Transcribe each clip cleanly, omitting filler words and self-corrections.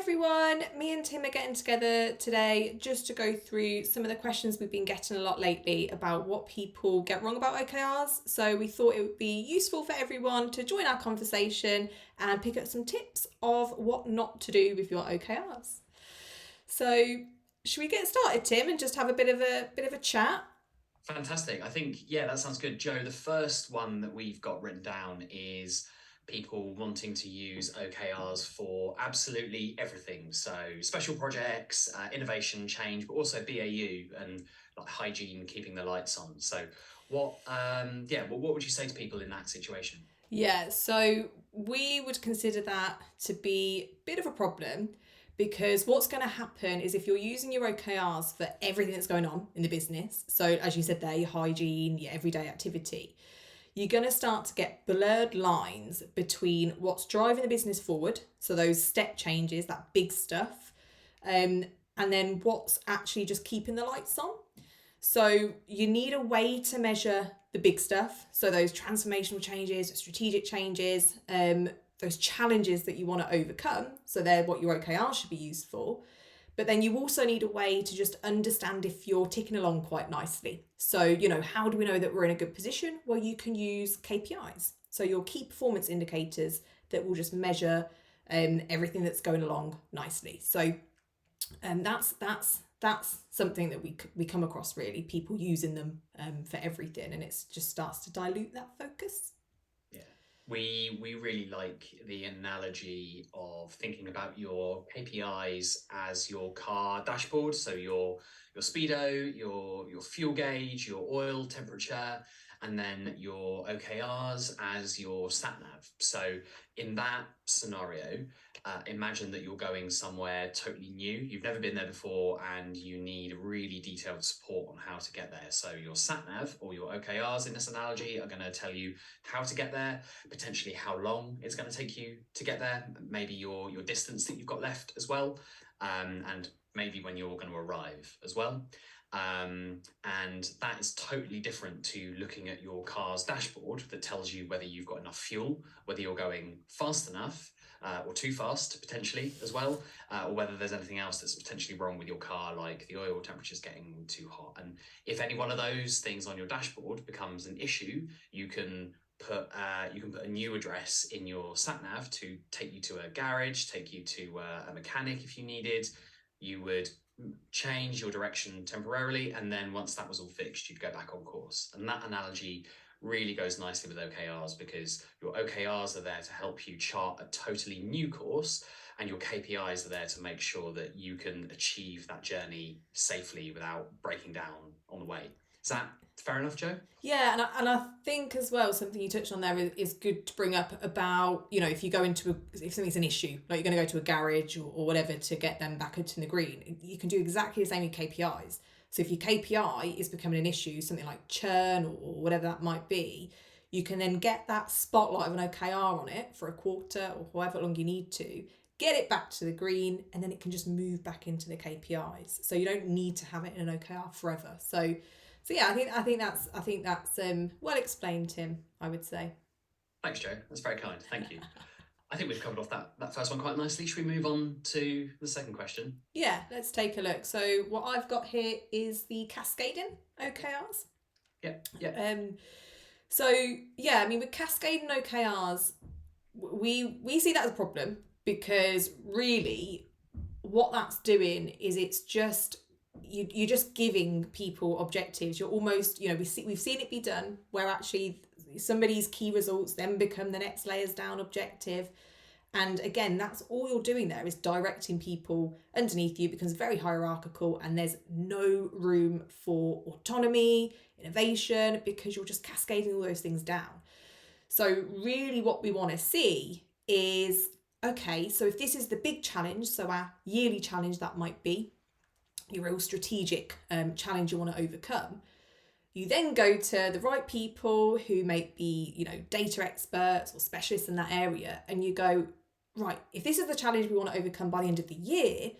everyone, me and Tim are getting together today just to go through some of the questions we've been getting a lot lately about what people get wrong about OKRs. So we thought it would be useful for everyone to join our conversation and pick up some tips of what not to do with your OKRs. So should we get started, Tim, and just have a bit of a chat? Fantastic. I think, yeah, that sounds good. Joe, the first one that we've got written down is people wanting to use OKRs for absolutely everything. So special projects, innovation, change, but also BAU and like hygiene, keeping the lights on. So what would you say to people in that situation? Yeah, so we would consider that to be a bit of a problem because what's going to happen is if you're using your OKRs for everything that's going on in the business, so as you said there, your hygiene, your everyday activity, you're going to start to get blurred lines between what's driving the business forward, so those step changes, that big stuff, and then what's actually just keeping the lights on. So you need a way to measure the big stuff. So those transformational changes, strategic changes, those challenges that you want to overcome. So they're what your OKR should be used for. But then you also need a way to just understand if you're ticking along quite nicely. So, how do we know that we're in a good position? Well, you can use KPIs. So your key performance indicators that will just measure everything that's going along nicely. So that's something that we come across, really, people using them for everything, and it just starts to dilute that focus. Yeah. We really like the analogy of thinking about your KPIs as your car dashboard. So your speedo, your fuel gauge, your oil temperature, and then your OKRs as your sat nav. So in that scenario, imagine that you're going somewhere totally new. You've never been there before, and you need really detailed support on how to get there. So your sat nav or your OKRs in this analogy are going to tell you how to get there, potentially how long it's going to take you to get there, maybe your distance that you've got left as well, and maybe when you're going to arrive as well. And that is totally different to looking at your car's dashboard that tells you whether you've got enough fuel, whether you're going fast enough, or too fast potentially as well, or whether there's anything else that's potentially wrong with your car, like the oil temperature's getting too hot. And if any one of those things on your dashboard becomes an issue, you can put a new address in your sat nav to take you to a garage, take you to a mechanic if you needed. You would change your direction temporarily, and then once that was all fixed, you'd go back on course. And that analogy really goes nicely with OKRs, because your OKRs are there to help you chart a totally new course, and your KPIs are there to make sure that you can achieve that journey safely without breaking down on the way. Is that fair enough, Joe? Yeah, and I think as well, something you touched on there is good to bring up about, if you go if something's an issue, like you're going to go to a garage or whatever to get them back into the green, you can do exactly the same with KPIs. So if your KPI is becoming an issue, something like churn or whatever that might be, you can then get that spotlight of an OKR on it for a quarter or however long you need to, get it back to the green, and then it can just move back into the KPIs. So you don't need to have it in an OKR forever. So yeah, I think that's well explained, Tim, I would say. Thanks, Joe. That's very kind. Thank you. I think we've covered off that first one quite nicely. Should we move on to the second question? Yeah, let's take a look. So what I've got here is the cascading OKRs. Yeah, yeah. Um, so yeah, I mean with cascading OKRs, we see that as a problem because really what that's doing is it's just you're just giving people objectives. You're almost, we've seen it be done where actually somebody's key results then become the next layers down objective. And again, that's all you're doing there is directing people underneath you. It becomes very hierarchical and there's no room for autonomy, innovation, because you're just cascading all those things down. So really what we want to see is, okay, so if this is the big challenge, so our yearly challenge that might be, your real strategic challenge you want to overcome, you then go to the right people who may be, data experts or specialists in that area, and you go, right, if this is the challenge we want to overcome by the end of the year,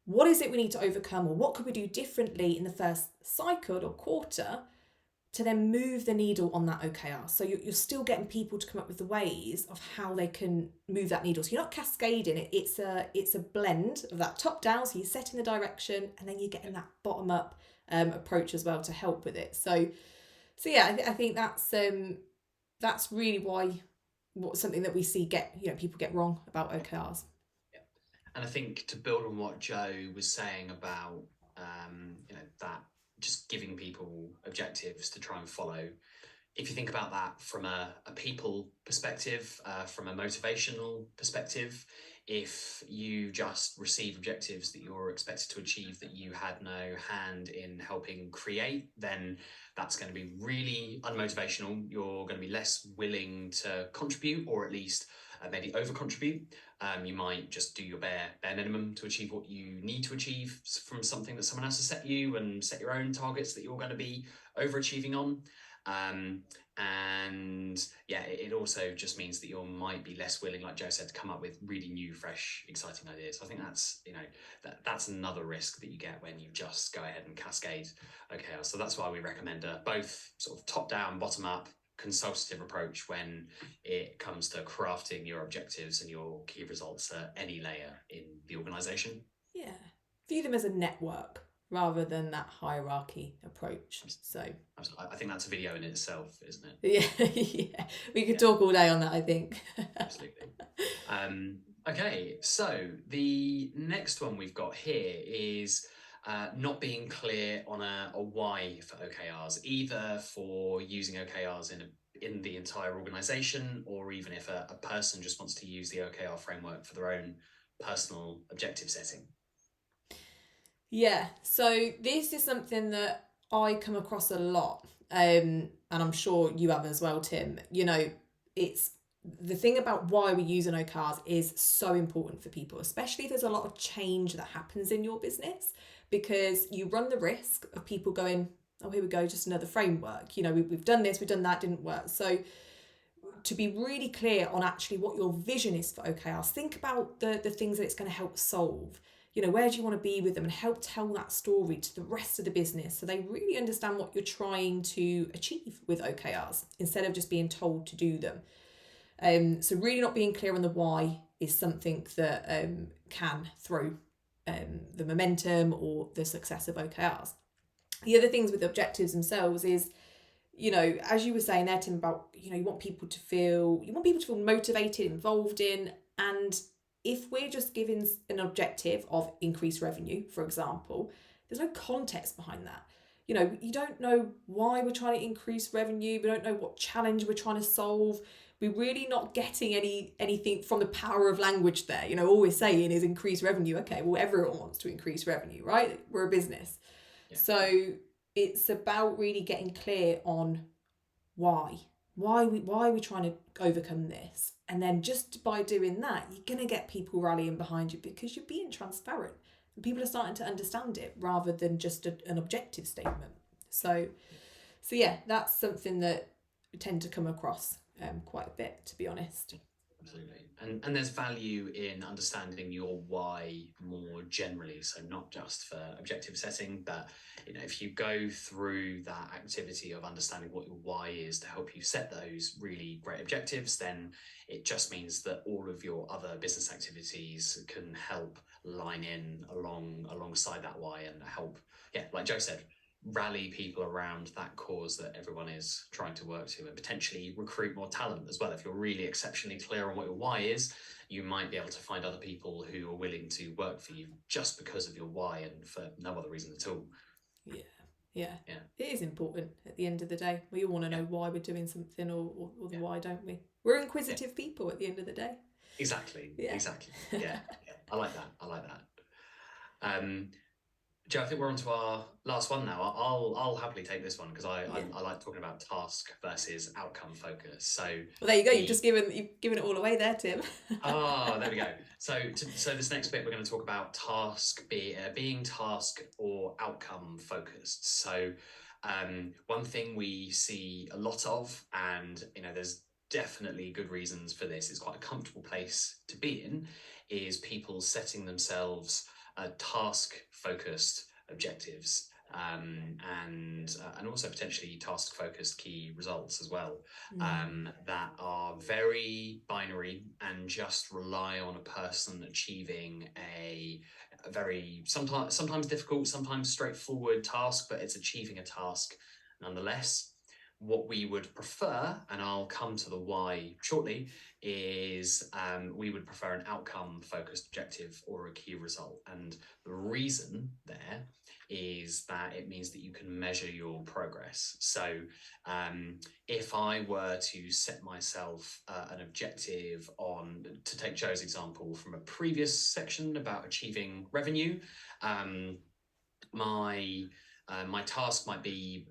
what is it we need to overcome, or what could we do differently in the first cycle or quarter to then move the needle on that OKR. So you're still getting people to come up with the ways of how they can move that needle. So you're not cascading it. It's a blend of that top down. So you're setting the direction, and then you're getting that bottom up approach as well to help with it. So yeah, I think that's really something that we see people get wrong about OKRs. Yeah. And I think to build on what Joe was saying about that just giving people objectives to try and follow, if you think about that from a people perspective, from a motivational perspective, if you just receive objectives that you're expected to achieve that you had no hand in helping create, then that's going to be really unmotivational. You're going to be less willing to contribute, or at least maybe over contribute. You might just do your bare minimum to achieve what you need to achieve from something that someone else has set you, and set your own targets that you're going to be overachieving on. And yeah, it also just means that you might be less willing, like Joe said, to come up with really new, fresh, exciting ideas. I think that's that's another risk that you get when you just go ahead and cascade OKRs. So that's why we recommend both sort of top down, bottom up, consultative approach when it comes to crafting your objectives and your key results at any layer in the organization. Yeah, view them as a network rather than that hierarchy approach. So I think that's a video in itself, isn't it? Yeah, we could talk all day on that, I think. Absolutely. Okay, so the next one we've got here is not being clear on a why for OKRs, either for using OKRs in the entire organization, or even if a person just wants to use the OKR framework for their own personal objective setting. Yeah, so this is something that I come across a lot, and I'm sure you have as well, Tim. It's the thing about why we use an OKRs is so important for people, especially if there's a lot of change that happens in your business, because you run the risk of people going, oh, here we go, just another framework. We've done this, we've done that, didn't work. So to be really clear on actually what your vision is for OKRs, think about the things that it's going to help solve. Where do you want to be with them, and help tell that story to the rest of the business so they really understand what you're trying to achieve with OKRs instead of just being told to do them. So really not being clear on the why is something that can throw the momentum or the success of OKRs. The other things with the objectives themselves is, as you were saying there, Tim, about, you want people to feel motivated, involved in, and if we're just giving an objective of increased revenue, for example, there's no context behind that. You don't know why we're trying to increase revenue. We don't know what challenge we're trying to solve. We're really not getting anything from the power of language there. All we're saying is increase revenue. Okay, well, everyone wants to increase revenue, right? We're a business. Yeah. So it's about really getting clear on why are we trying to overcome this, and then just by doing that you're going to get people rallying behind you because you're being transparent and people are starting to understand it rather than just an objective statement. So yeah, that's something that we tend to come across quite a bit, to be honest. Absolutely. And there's value in understanding your why more generally, so not just for objective setting, but if you go through that activity of understanding what your why is to help you set those really great objectives, then it just means that all of your other business activities can help line in alongside that why, and help, like Joe said, rally people around that cause that everyone is trying to work to, and potentially recruit more talent as well. If you're really exceptionally clear on what your why is, you might be able to find other people who are willing to work for you just because of your why and for no other reason at all. Yeah. It is important at the end of the day. We all want to know why we're doing something, or the why, don't we? We're inquisitive people at the end of the day. Exactly. Yeah. I like that. Joe, I think we're on to our last one now. I'll happily take this one because I like talking about task versus outcome focus. So well, there you go. You've given it all away there, Tim. There we go. So this next bit we're going to talk about being task or outcome focused. So one thing we see a lot of, and there's definitely good reasons for this, it's quite a comfortable place to be in, is people setting themselves task-focused objectives. and also potentially task focused key results as well, that are very binary and just rely on a person achieving a very sometimes difficult, sometimes straightforward task, but it's achieving a task nonetheless. What we would prefer, and I'll come to the why shortly, is we would prefer an outcome focused objective or a key result. And the reason there is that it means that you can measure your progress. So if I were to set myself an objective on, to take Joe's example from a previous section about achieving revenue, my task might be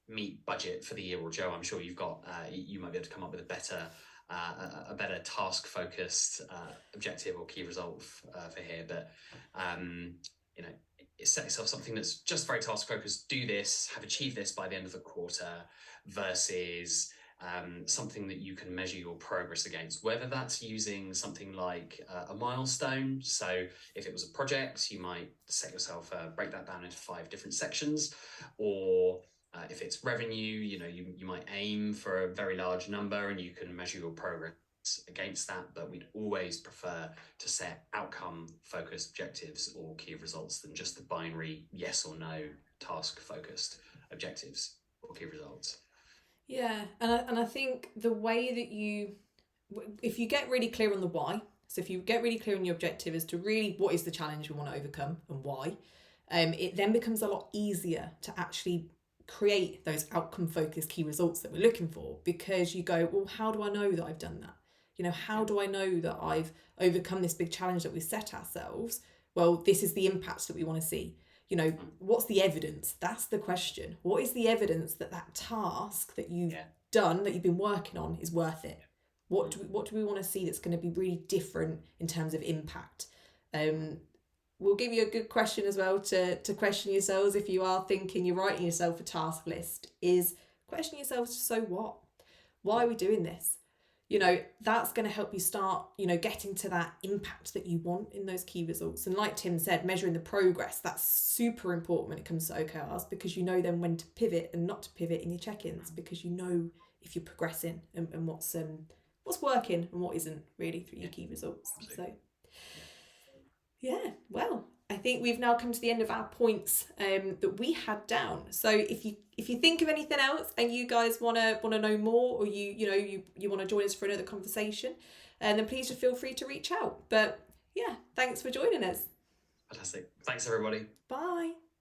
meet budget for the year. Or Joe, I'm sure you've got you might be able to come up with a better task focused objective or key result for here. But you know, set yourself something that's just very task focused. Do this, have achieved this by the end of the quarter, versus something that you can measure your progress against, whether that's using something like a milestone. So if it was a project, you might set yourself, break that down into 5 different sections, or if it's revenue, you might aim for a very large number and you can measure your progress against that. But we'd always prefer to set outcome focused objectives or key results than just the binary yes or no task focused objectives or key results. Yeah, and I think the way that if you get really clear on the why, so if you get really clear on your objective as to really what is the challenge we want to overcome and why, it then becomes a lot easier to actually create those outcome focused key results that we're looking for, because you go, well, how do I know that I've done that? How do I know that I've overcome this big challenge that we set ourselves? Well, this is the impact that we want to see. What's the evidence? That's the question. What is the evidence that task that you've done, that you've been working on, is worth it? What do we want to see that's going to be really different in terms of impact? We'll give you a good question as well to question yourselves if you are thinking you're writing yourself a task list, is question yourselves, so what? Why are we doing this? That's going to help you start, getting to that impact that you want in those key results. And like Tim said, measuring the progress, that's super important when it comes to OKRs, because you know then when to pivot and not to pivot in your check-ins, because you know if you're progressing and what's working and what isn't really through your key results. So yeah, well, I think we've now come to the end of our points that we had down. So if you think of anything else and you guys want to know more, or you want to join us for another conversation, then please just feel free to reach out. But yeah, thanks for joining us. Fantastic. Thanks, everybody. Bye.